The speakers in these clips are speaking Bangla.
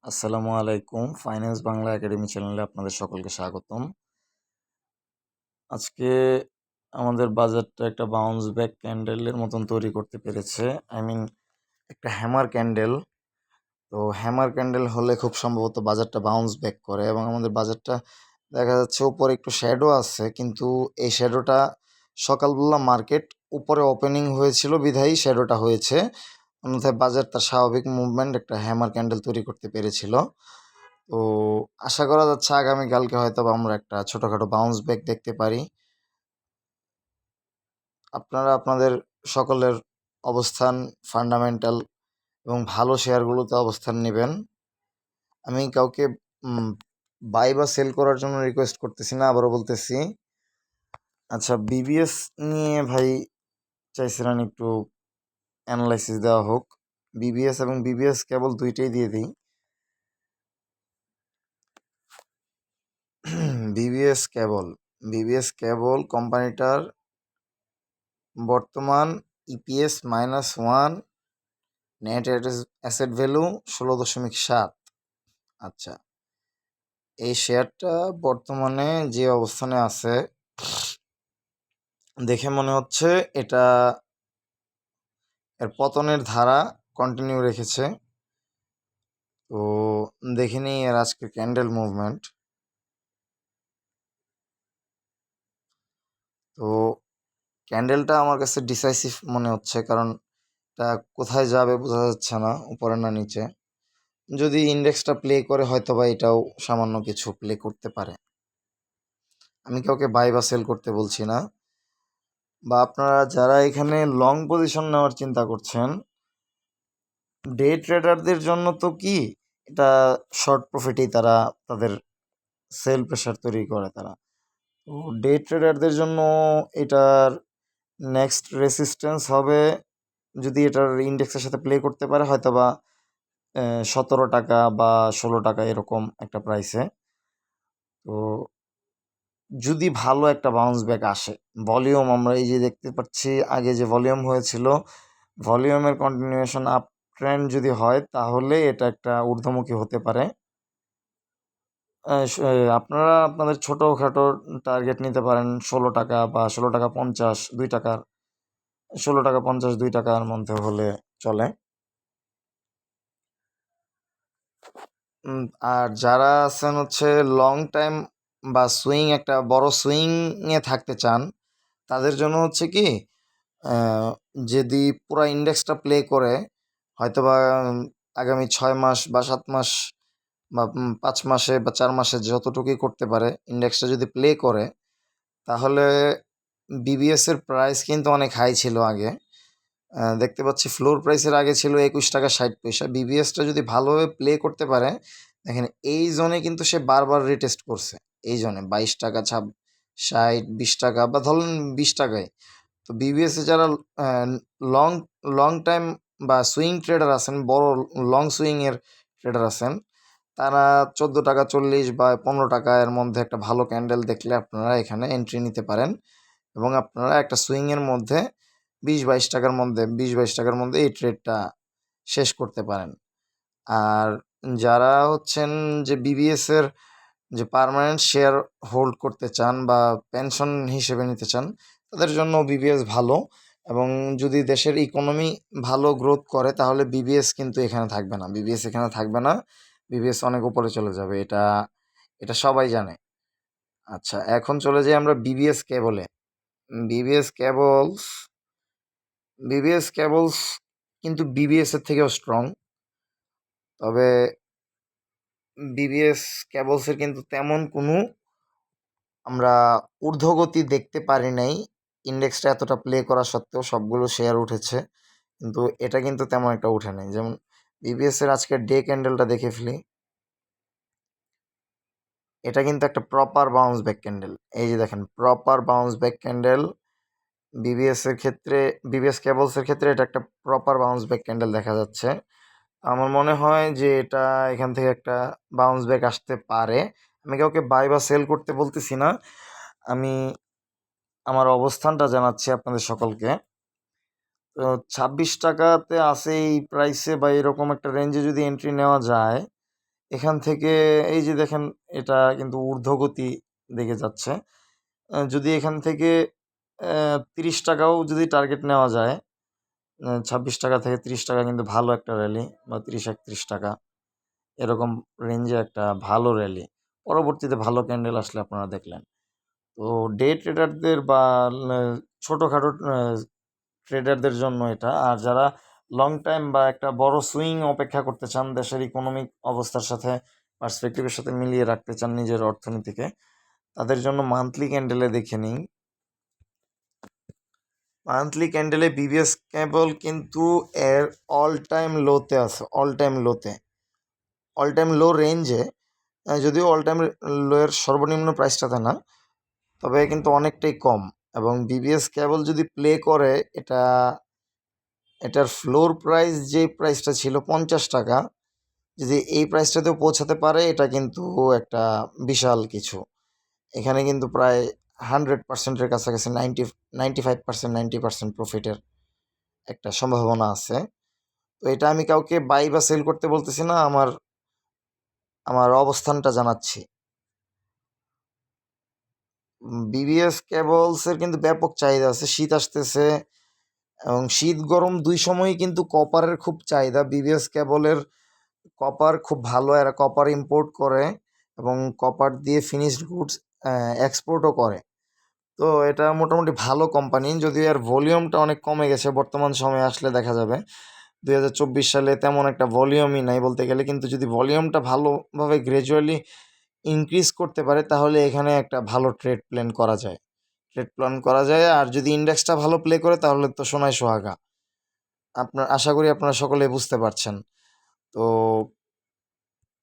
আসসালামু আলাইকুম। ফাইন্যান্স বাংলা একাডেমি চ্যানেলে আপনাদের সকলকে স্বাগতম। আজকে আমাদের বাজারটা একটা বাউন্স ব্যাক ক্যান্ডেলের মতন তৈরি করতে পেরেছে। একটা হ্যামার ক্যান্ডেল। তো হ্যামার ক্যান্ডেল হলে খুব সম্ভবত বাজারটা বাউন্স ব্যাক করে এবং আমাদের বাজারটা দেখা যাচ্ছে উপরে একটু শ্যাডো আছে, কিন্তু এই শ্যাডোটা সকালবেলা মার্কেট উপরে ওপেনিং হয়েছিল বিধায়ী শ্যাডোটা হয়েছে। অন্যথায় বাজার তার স্বাভাবিক মুভমেন্ট একটা হ্যামার ক্যান্ডেল তৈরি করতে পেরেছিল। তো আশা করা যাচ্ছে আগামীকালকে হয়তো বা আমরা একটা ছোটোখাটো বাউন্স ব্যাক দেখতে পারি। আপনারা আপনাদের সকলের অবস্থান, ফান্ডামেন্টাল এবং ভালো শেয়ারগুলোতে অবস্থান নেবেন। আমি কাউকে বাই বা সেল করার জন্য রিকোয়েস্ট করতেছি না, আবারও বলতেছি। আচ্ছা, বিবিএস নিয়ে ভাই চাইছিলেন একটু অ্যানালাইসিস দেওয়া হোক। বিবিএস এবং বিবিএস কেবল দুইটাই দিয়ে দিই। বিবিএস কেবল কোম্পানিটার বর্তমান ইপিএস -1, নেট অ্যাসেট ভ্যালু 16.7। আচ্ছা, এই শেয়ারটা বর্তমানে যে অবস্থানে আছে দেখে মনে হচ্ছে এটা এর পতনের ধারা কন্টিনিউ রেখেছে। তো দেখে নিই এর আজকে ক্যান্ডেল মুভমেন্ট। তো ক্যান্ডেলটা আমার কাছে ডিসাইসিভ মনে হচ্ছে, কারণ এটা কোথায় যাবে বোঝা যাচ্ছে না, উপরে না নিচে। যদি ইন্ডেক্সটা প্লে করে হয়তো বা এটাও সামান্য কিছু প্লে করতে পারে। আমি কাউকে বাই বা সেল করতে বলছি না। বা আপনারা যারা এখানে লং পজিশন নেওয়ার চিন্তা করছেন, ডে ট্রেডারদের জন্য তো কি এটা শর্ট প্রফিটেই তারা তাদের সেল প্রেশার তৈরি করে তারা। তো ডে ট্রেডারদের জন্য এটার নেক্সট রেসিস্ট্যান্স হবে, যদি এটার ইন্ডেক্সের সাথে প্লে করতে পারে হয়তো বা 17 টাকা বা 16 টাকা এরকম একটা প্রাইসে। তো যদি ভালো একটা বাউন্স ব্যাক আসে, ভলিউম আমরা এই যে দেখতে পাচ্ছি আগে যে ভলিউম হয়েছিল, ভলিউমের কন্টিনিউয়েশন আপ ট্রেন্ড যদি হয় তাহলে এটা একটা ঊর্ধ্বমুখী হতে পারে। আপনারা আপনাদের ছোটোখাটো টার্গেট নিতে পারেন 16 টাকা বা 16 টাকা 50, 2 টাকার 16 টাকা 50, 2 টাকার মধ্যে হলে চলে। আর যারা আছেন হচ্ছে লং টাইম বা একটা বড় সুইংয়ে থাকতে চান, তাদের জন্য হচ্ছে কি যদি পুরা ইন্ডেক্সটা প্লে করে হয়তোবা আগামী 6 মাস বা 7 মাস বা 5 মাসে বা 4 মাসে যতটুকুই করতে পারে ইন্ডেক্সটা যদি প্লে করে, তাহলে বিবিএস এর প্রাইস কিন্তু অনেক হাই ছিল আগে। দেখতে পাচ্ছি ফ্লোর প্রাইসের আগে ছিল 21 টাকা 60 পয়সা। বিবিএসটা যদি ভালোভাবে প্লে করতে পারে, দেখেন এই জোনে কিন্তু সে বারবার রিটেস্ট করছে। এই জোনে 22 টাকা 60, 20 টাকা বা ধরুন 20 টাকায়। তো বিবিএসে যারা লং লং টাইম বা সুইং ট্রেডার আছেন, বড় লং সুইংয়ের ট্রেডার আছেন, তারা 14 টাকা 40 বা 15 টাকার মধ্যে একটা ভালো ক্যান্ডেল দেখলে আপনারা এখানে এন্ট্রি নিতে পারেন এবং আপনারা একটা সুইংয়ের মধ্যে 20-22 টাকার মধ্যে এই ট্রেডটা শেষ করতে পারেন। আর যারা হচ্ছেন যে বিবিএসের যে পার্মানেন্ট শেয়ার হোল্ড করতে চান বা পেনশন হিসেবে নিতে চান, তাদের জন্য বিবিএস ভালো। এবং যদি দেশের ইকোনমি ভালো গ্রোথ করে তাহলে বিবিএস কিন্তু এখানে থাকবে না, বিবিএস অনেক উপরে চলে যাবে, এটা এটা সবাই জানে। আচ্ছা, এখন চলে যাই আমরা বিবিএস কেবলে। বিবিএস কেবলস বিবিএস কেবলস কিন্তু বিবিএস এর থেকেও স্ট্রং। তবে বিবিএস কেবলসের কিন্তু তেমন কোনো আমরা ঊর্ধ্বগতি দেখতে পারি নাই। ইন্ডেক্সটা এতটা প্লে করা সত্ত্বেও সবগুলো শেয়ার উঠেছে, কিন্তু এটা কিন্তু তেমন একটা উঠে নাই। যেমন বিবিএস এর আজকের ডে ক্যান্ডেলটা দেখে ফেলি, এটা কিন্তু একটা প্রপার বাউন্স ব্যাক ক্যান্ডেল। এই যে দেখেন, proper bounce back candle. BBS কেবলসের ক্ষেত্রে এটা একটা প্রপার বাউন্স ব্যাক ক্যান্ডেল দেখা যাচ্ছে। আমার মনে হয় যে এটা এখান থেকে একটা বাউন্স ব্যাক আসতে পারে। আমি কাউকে বাই বা সেল করতে বলতেছি না, আমি আমার অবস্থানটা জানাচ্ছি আপনাদের সকলকে। তো 26 টাকাতে আসে এই প্রাইসে বা এরকম একটা রেঞ্জে যদি এন্ট্রি নেওয়া যায়, এখান থেকে এই যে দেখেন এটা কিন্তু ঊর্ধ্বগতি দিকে যাচ্ছে। যদি এখান থেকে 30 টাকাও যদি টার্গেট নেওয়া যায়, 26 টাকা থেকে 30 টাকা কিন্তু ভালো একটা র্যালি, বা 30-31 টাকা এরকম রেঞ্জে একটা ভালো র্যালি। পরবর্তীতে ভালো ক্যান্ডেল আসলে আপনারা দেখলেন। তো ডে ট্রেডারদের বা ছোটোখাটো ট্রেডারদের জন্য এটা। আর যারা লং টাইম বা একটা বড় সুইং অপেক্ষা করতে চান, দেশের ইকোনমিক অবস্থার সাথে পার্সপেক্টিভের সাথে মিলিয়ে রাখতে চান নিজের অর্থনীতিকে, তাদের জন্য মান্থলি ক্যান্ডেলে দেখে নিই। মান্থলি ক্যান্ডেলে বিবিএস কেবল কিন্তু এর অল টাইম লোতে আছে, অল টাইম লো রেঞ্জে। যদিও অল টাইম লো এর সর্বনিম্ন প্রাইসটাতে না, তবে কিন্তু অনেকটাই কম। এবং বিবিএস কেবল যদি প্লে করে, এটার ফ্লোর প্রাইস যে প্রাইসটা ছিল 50 টাকা, যদি এই প্রাইসটাতেও পৌঁছাতে পারে, এটা কিন্তু একটা বিশাল কিছু। এখানে কিন্তু প্রায় 100%-এর কাছাকাছি 95%, 90% প্রফিটের একটা সম্ভাবনা আছে। তো এটা আমি কাউকে বাই বা সেল করতে বলতেছি না, আমার অবস্থানটা জানাচ্ছি। বিবিএস কেবলসের কিন্তু ব্যাপক চাহিদা আছে, শীত আসতেছে এবং শীত গরম দুই সময়ই কিন্তু কপারের খুব চাহিদা। বিবিএস কেবলের কপার খুব ভালো, এরা কপার ইম্পোর্ট করে এবং কপার দিয়ে ফিনিশড গুডস এক্সপোর্টও করে। তো এটা মোটামুটি ভালো কোম্পানি, যদিও এর ভলিউমটা অনেক কমে গেছে বর্তমান সময়ে আসলে দেখা যাবে। 2024 সালে তেমন একটা ভলিউমই নাই বলতে গেলে, কিন্তু যদি ভলিউমটা ভালোভাবে গ্র্যাজুয়ালি ইনক্রিজ করতে পারে, তাহলে এখানে একটা ভালো ট্রেড প্ল্যান করা যায়। আর যদি ইন্ডেক্সটা ভালো প্লে করে, তাহলে তো সোনায় সোহাগা। আশা করি আপনারা সকলে বুঝতে পারছেন। তো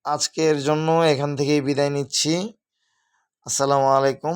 আজকের জন্য এখান থেকেই বিদায় নিচ্ছি। আসসালামু আলাইকুম।